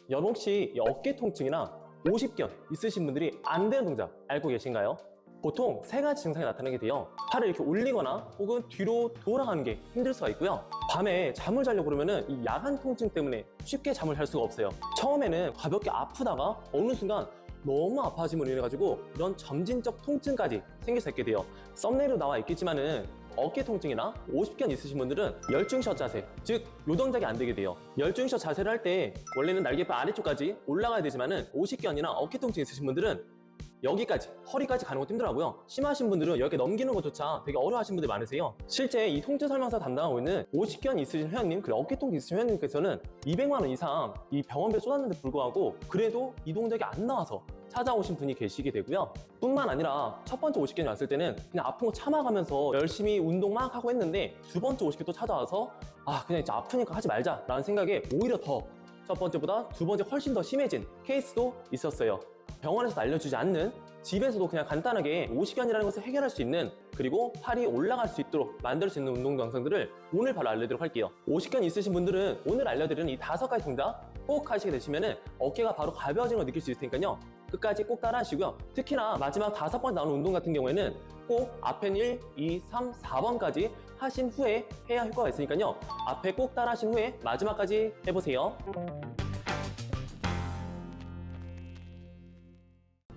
여러분 혹시 이 어깨 통증이나 오십견 있으신 분들이 안 되는 동작 알고 계신가요? 보통 세 가지 증상이 나타나게 돼요. 팔을 이렇게 올리거나 혹은 뒤로 돌아가는 게 힘들 수가 있고요. 밤에 잠을 자려고 그러면은 이 야간 통증 때문에 쉽게 잠을 잘 수가 없어요. 처음에는 가볍게 아프다가 어느 순간 너무 아파짐으로 인해 가지고 이런 점진적 통증까지 생길 수 있게 돼요. 썸네일로 나와 있겠지만은 어깨 통증이나 오십견 있으신 분들은 열중샷 자세, 즉 요 동작이 안 되게 돼요. 열중샷 자세를 할 때 원래는 날개뼈 아래쪽까지 올라가야 되지만은 오십견이나 어깨 통증 있으신 분들은 여기까지, 허리까지 가는 것도 힘들어하고요. 심하신 분들은 여기 넘기는 것조차 되게 어려워하시는 분들이 많으세요. 실제 이 통증 설명서 담당하고 있는 오십견 있으신 회원님, 그리고 어깨 통증 있으신 회원님께서는 200만 원 이상 이 병원비에 쏟았는데 불구하고 그래도 이 동작이 안 나와서 찾아오신 분이 계시게 되고요. 뿐만 아니라 첫 번째 오십견이 왔을 때는 그냥 아픈 거 참아가면서 열심히 운동 막 하고 했는데 두 번째 오십견 또 찾아와서 그냥 이제 아프니까 하지 말자 라는 생각에 오히려 더 첫 번째보다 두 번째 훨씬 더 심해진 케이스도 있었어요. 병원에서 알려주지 않는, 집에서도 그냥 간단하게 오십견이라는 것을 해결할 수 있는, 그리고 팔이 올라갈 수 있도록 만들 수 있는 운동 영상들을 오늘 바로 알려드리도록 할게요. 오십견 있으신 분들은 오늘 알려드리는 이 5가지 동작 꼭 하시게 되시면은 어깨가 바로 가벼워지는 걸 느낄 수 있을 테니까요. 끝까지 꼭 따라 하시고요. 특히나 마지막 5번째 나오는 운동 같은 경우에는 꼭 앞엔 1, 2, 3, 4번까지 하신 후에 해야 효과가 있으니까요. 앞에 꼭 따라 하신 후에 마지막까지 해보세요.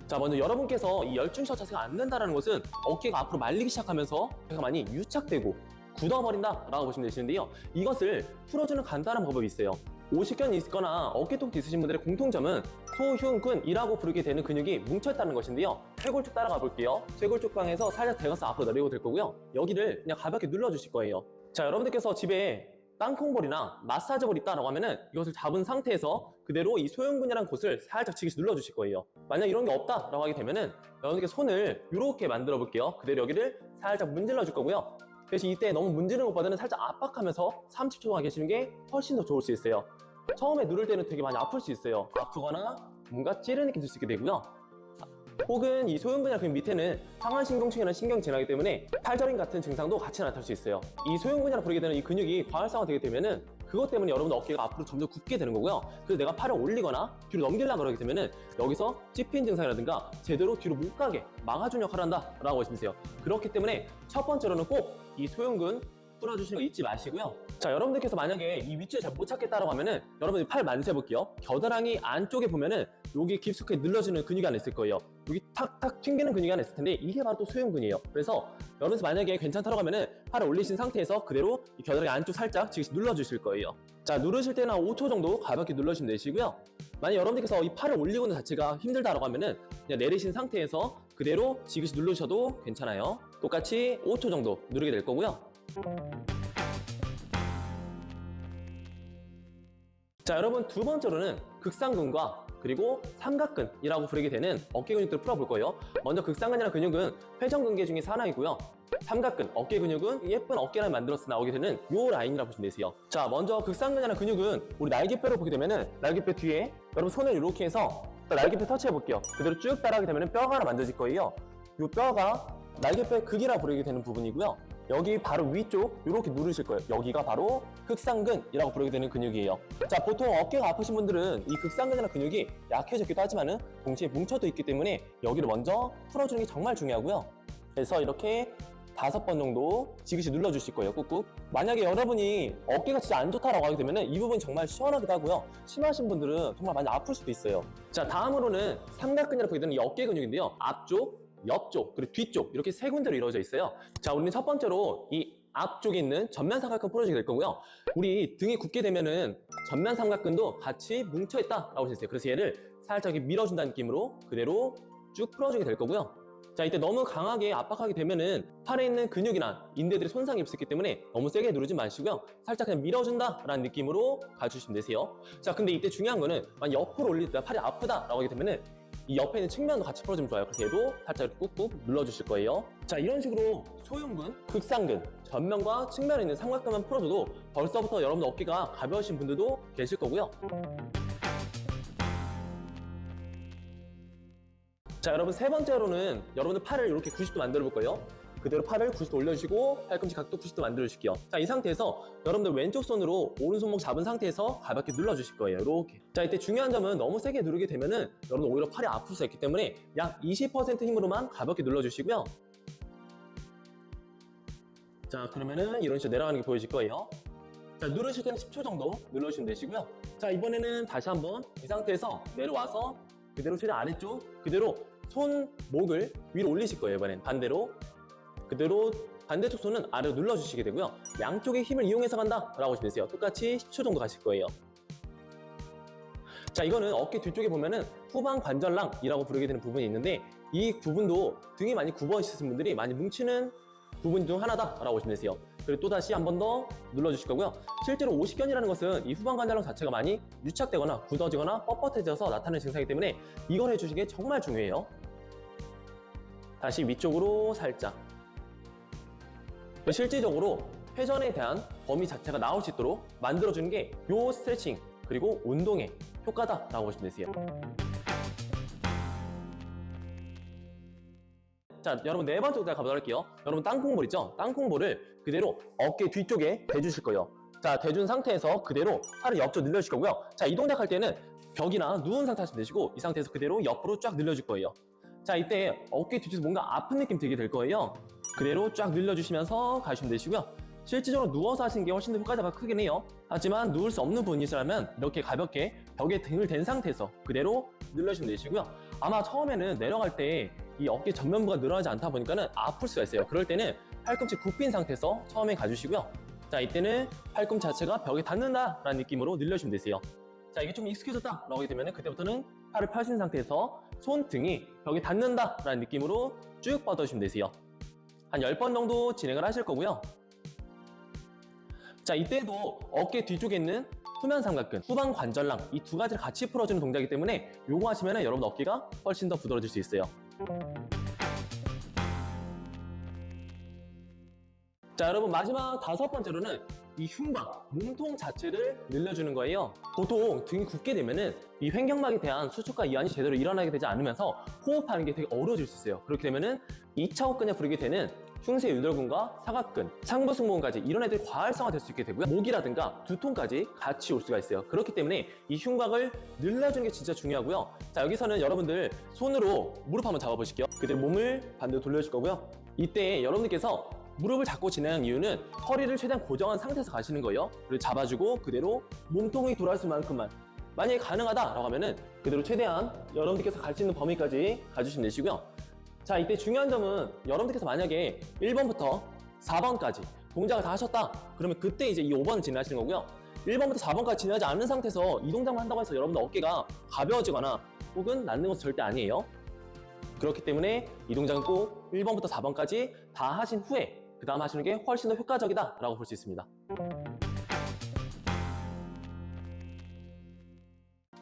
자, 먼저 여러분께서 이 열중샷 자세가 안 된다는 것은 어깨가 앞으로 말리기 시작하면서 배가 많이 유착되고 굳어버린다 라고 보시면 되시는데요. 이것을 풀어주는 간단한 방법이 있어요. 오십견이 있거나 어깨 통증 있으신 분들의 공통점은 소흉근이라고 부르게 되는 근육이 뭉쳐있다는 것인데요. 쇄골쭉 따라가 볼게요. 쇄골쭉 방에서 살짝 대가서 앞으로 내려도 될 거고요. 여기를 그냥 가볍게 눌러주실 거예요. 자, 여러분들께서 집에 땅콩볼이나 마사지볼 있다라고 하면은 이것을 잡은 상태에서 그대로 이 소흉근이라는 곳을 살짝 지그시 눌러주실 거예요. 만약 이런 게 없다라고 하게 되면은 여러분께 손을 이렇게 만들어 볼게요. 그대로 여기를 살짝 문질러 줄 거고요. 대신 이때 너무 문지르는 것보다는 살짝 압박하면서 30초 동안 계시는 게 훨씬 더 좋을 수 있어요. 처음에 누를 때는 되게 많이 아플 수 있어요. 아프거나 뭔가 찌르는 느낌 들 수 있게 되고요. 혹은 이 소흉근이나 그 밑에는 상완신경층이라는 신경이 지나기 때문에 팔저림 같은 증상도 같이 나타날 수 있어요. 이 소흉근이라 부르게 되는 이 근육이 과활성화 되게 되면은 그것 때문에 여러분들 어깨가 앞으로 점점 굽게 되는 거고요. 그래서 내가 팔을 올리거나 뒤로 넘기려고 그러게 되면은 여기서 찝힌 증상이라든가 제대로 뒤로 못 가게 막아주는 역할을 한다라고 보시면 돼요. 그렇기 때문에 첫 번째로는 꼭 이 소흉근 풀어주시는 거 잊지 마시고요. 자, 여러분들께서 만약에 이 위치를 잘 못 찾겠다라고 하면은 여러분들 팔 만세 볼게요. 겨드랑이 안쪽에 보면은 여기 깊숙이 늘려주는 근육이 하나 있을 거예요. 여기 탁탁 튕기는 근육이 하나 있을 텐데 이게 바로 또 소흉근이에요. 그래서 여러분들 만약에 괜찮다고 하면은 팔을 올리신 상태에서 그대로 이 겨드랑이 안쪽 살짝 지그시 눌러주실 거예요. 자, 누르실 때는 한 5초 정도 가볍게 눌러주시면 되시고요. 만약 여러분들께서 이 팔을 올리고 있는 자체가 힘들다라고 하면은 그냥 내리신 상태에서 그대로 지그시 누르셔도 괜찮아요. 똑같이 5초 정도 누르게 될 거고요. 자, 여러분 두 번째로는 극상근과 그리고 삼각근이라고 부르게 되는 어깨 근육들을 풀어볼 거예요. 먼저 극상근이라는 근육은 회전근개 중에서 하나이고요. 삼각근, 어깨 근육은 예쁜 어깨를 만들어서 나오게 되는 요 라인이라고 보시면 되세요. 자, 먼저 극상근이라는 근육은 우리 날개뼈로 보게 되면은 날개뼈 뒤에 여러분 손을 이렇게 해서 날개뼈 터치해 볼게요. 그대로 쭉 따라가게 되면은 뼈가 하나 만져질 거예요. 요 뼈가 날개뼈의 극이라 부르게 되는 부분이고요. 여기 바로 위쪽 이렇게 누르실 거예요. 여기가 바로 극상근이라고 부르게 되는 근육이에요. 자, 보통 어깨가 아프신 분들은 이 극상근이라는 근육이 약해졌기도 하지만은 동시에 뭉쳐도 있기 때문에 여기를 먼저 풀어주는 게 정말 중요하고요. 그래서 이렇게 5번 정도 지그시 눌러주실 거예요. 꾹꾹. 만약에 여러분이 어깨가 진짜 안 좋다라고 하게 되면은 이 부분이 정말 시원하기도 하고요. 심하신 분들은 정말 많이 아플 수도 있어요. 자, 다음으로는 삼각근이라고 부르게 되는 이 어깨 근육인데요. 앞쪽, 옆쪽, 그리고 뒤쪽 이렇게 세 군데로 이루어져 있어요. 자, 우리는 첫 번째로 이 앞쪽에 있는 전면 삼각근 풀어주게 될 거고요. 우리 등이 굽게 되면은 전면 삼각근도 같이 뭉쳐있다라고 할 수 있어요. 그래서 얘를 살짝 밀어준다는 느낌으로 그대로 쭉 풀어주게 될 거고요. 자, 이때 너무 강하게 압박하게 되면은 팔에 있는 근육이나 인대들이 손상이 있기 때문에 너무 세게 누르지 마시고요. 살짝 그냥 밀어준다라는 느낌으로 가주시면 되세요. 자, 근데 이때 중요한 거는 만약 옆으로 올릴 때 팔이 아프다라고 하게 되면은 이 옆에 있는 측면도 같이 풀어주면 좋아요. 그래서 얘도 살짝 꾹꾹 눌러주실 거예요. 자, 이런 식으로 소흉근, 극상근, 전면과 측면에 있는 삼각근만 풀어줘도 벌써부터 여러분들 어깨가 가벼우신 분들도 계실 거고요. 자, 여러분 세 번째로는 여러분들 팔을 이렇게 90도 만들어 볼 거예요. 그대로 팔을 90도 올려주시고 팔꿈치 각도 90도 만들어주실게요. 자, 이 상태에서 여러분들 왼쪽 손으로 오른손목 잡은 상태에서 가볍게 눌러주실 거예요. 이렇게. 자, 이때 중요한 점은 너무 세게 누르게 되면은 여러분 오히려 팔이 아플 수가 있기 때문에 약 20% 힘으로만 가볍게 눌러주시고요. 자, 그러면은 이런 식으로 내려가는 게 보여질 거예요. 자, 누르실 때는 10초 정도 눌러주시면 되시고요. 자, 이번에는 다시 한번 이 상태에서 내려와서 그대로 최대한 아래쪽 그대로 손목을 위로 올리실 거예요. 이번엔 반대로 그대로 반대쪽 손은 아래로 눌러주시게 되고요. 양쪽의 힘을 이용해서 간다 라고 보시면 되세요. 똑같이 10초 정도 가실 거예요. 자, 이거는 어깨 뒤쪽에 보면은 후방 관절랑이라고 부르게 되는 부분이 있는데 이 부분도 등이 많이 굽어지신 분들이 많이 뭉치는 부분 중 하나다라고 보시면 되세요. 그리고 또 다시 한 번 더 눌러주실 거고요. 실제로 오십견이라는 것은 이 후방 관절랑 자체가 많이 유착되거나 굳어지거나 뻣뻣해져서 나타나는 증상이기 때문에 이걸 해주시는 게 정말 중요해요. 다시 위쪽으로 살짝. 실질적으로 회전에 대한 범위 자체가 나올 수 있도록 만들어주는 게 이 스트레칭 그리고 운동의 효과다라고 보시면 되세요. 자, 여러분 네 번째 동작 가보도록 할게요. 여러분 땅콩볼 있죠? 땅콩볼을 그대로 어깨 뒤쪽에 대주실 거예요. 자, 대준 상태에서 그대로 팔을 옆쪽 늘려주실 거고요. 자, 이 동작 할 때는 벽이나 누운 상태 하시면 되시고 이 상태에서 그대로 옆으로 쫙 늘려줄 거예요. 자, 이때 어깨 뒤쪽에서 뭔가 아픈 느낌 들게 될 거예요. 그대로 쫙 늘려주시면서 가시면 되시고요. 실질적으로 누워서 하시는 게 훨씬 더 효과가 크긴 해요. 하지만 누울 수 없는 분이시라면 이렇게 가볍게 벽에 등을 댄 상태에서 그대로 늘려주시면 되시고요. 아마 처음에는 내려갈 때 이 어깨 전면부가 늘어나지 않다 보니까는 아플 수가 있어요. 그럴 때는 팔꿈치 굽힌 상태에서 처음에 가주시고요. 자, 이때는 팔꿈치 자체가 벽에 닿는다라는 느낌으로 늘려주시면 되세요. 자, 이게 좀 익숙해졌다라고 하게 되면 그때부터는 팔을 펴신 상태에서 손등이 벽에 닿는다라는 느낌으로 쭉 뻗어주시면 되세요. 한 10번 정도 진행을 하실 거고요. 자, 이때도 어깨 뒤쪽에 있는 후면 삼각근, 후방 관절랑 이 두 가지를 같이 풀어주는 동작이기 때문에 요거 하시면 여러분 어깨가 훨씬 더 부드러워질 수 있어요. 자, 여러분 마지막 5번째로는 이 흉곽, 몸통 자체를 늘려주는 거예요. 보통 등이 굽게 되면은 이 횡격막에 대한 수축과 이완이 제대로 일어나게 되지 않으면서 호흡하는 게 되게 어려워질 수 있어요. 그렇게 되면은 2차 호흡근에 부르게 되는 흉쇄 유돌근과 사각근, 상부승모근까지 이런 애들이 과활성화 될 수 있게 되고요. 목이라든가 두통까지 같이 올 수가 있어요. 그렇기 때문에 이 흉곽을 늘려주는 게 진짜 중요하고요. 자, 여기서는 여러분들 손으로 무릎 한번 잡아보실게요. 그대로 몸을 반대로 돌려줄 거고요. 이때 여러분들께서 무릎을 잡고 진행하는 이유는 허리를 최대한 고정한 상태에서 가시는 거예요. 그리고 잡아주고 그대로 몸통이 돌아갈 만큼만 만약에 가능하다라고 하면은 그대로 최대한 여러분들께서 갈 수 있는 범위까지 가주시면 되시고요. 자, 이때 중요한 점은 여러분들께서 만약에 1번부터 4번까지 동작을 다 하셨다 그러면 그때 이제 이 5번을 진행하시는 거고요. 1번부터 4번까지 진행하지 않는 상태에서 이 동작만 한다고 해서 여러분들 어깨가 가벼워지거나 혹은 낫는 것은 절대 아니에요. 그렇기 때문에 이 동작은 꼭 1번부터 4번까지 다 하신 후에 그 다음 하시는 게 훨씬 더 효과적이다 라고 볼 수 있습니다.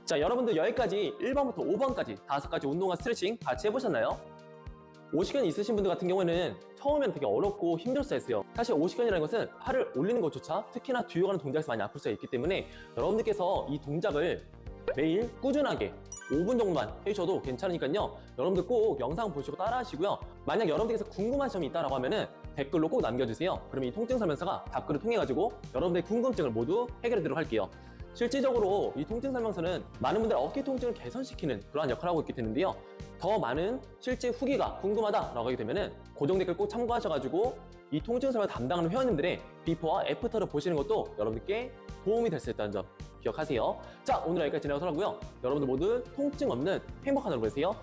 자, 여러분들 여기까지 1번부터 5번까지 5가지 운동과 스트레칭 같이 해보셨나요? 오십견이 있으신 분들 같은 경우에는 처음에는 되게 어렵고 힘들 수가 있어요. 사실 오십견이라는 것은 팔을 올리는 것조차 특히나 뒤로 가는 동작에서 많이 아플 수가 있기 때문에 여러분들께서 이 동작을 매일 꾸준하게 5분 정도만 해주셔도 괜찮으니까요. 여러분들 꼭 영상 보시고 따라 하시고요. 만약 여러분들께서 궁금한 점이 있다라고 하면은 댓글로 꼭 남겨주세요. 그러면 이 통증 설명서가 답글을 통해 가지고 여러분들의 궁금증을 모두 해결해 드리도록 할게요. 실질적으로 이 통증 설명서는 많은 분들 어깨 통증을 개선시키는 그러한 역할을 하고 있게 되는데요. 더 많은 실제 후기가 궁금하다라고 하게 되면은 고정 댓글 꼭 참고하셔가지고 이 통증 설명 담당하는 회원님들의 비포와 애프터를 보시는 것도 여러분들께 도움이 될 수 있다는 점 기억하세요. 자, 오늘 여기까지 진행하도록 하고요. 여러분들 모두 통증 없는 행복한 하루 보내세요.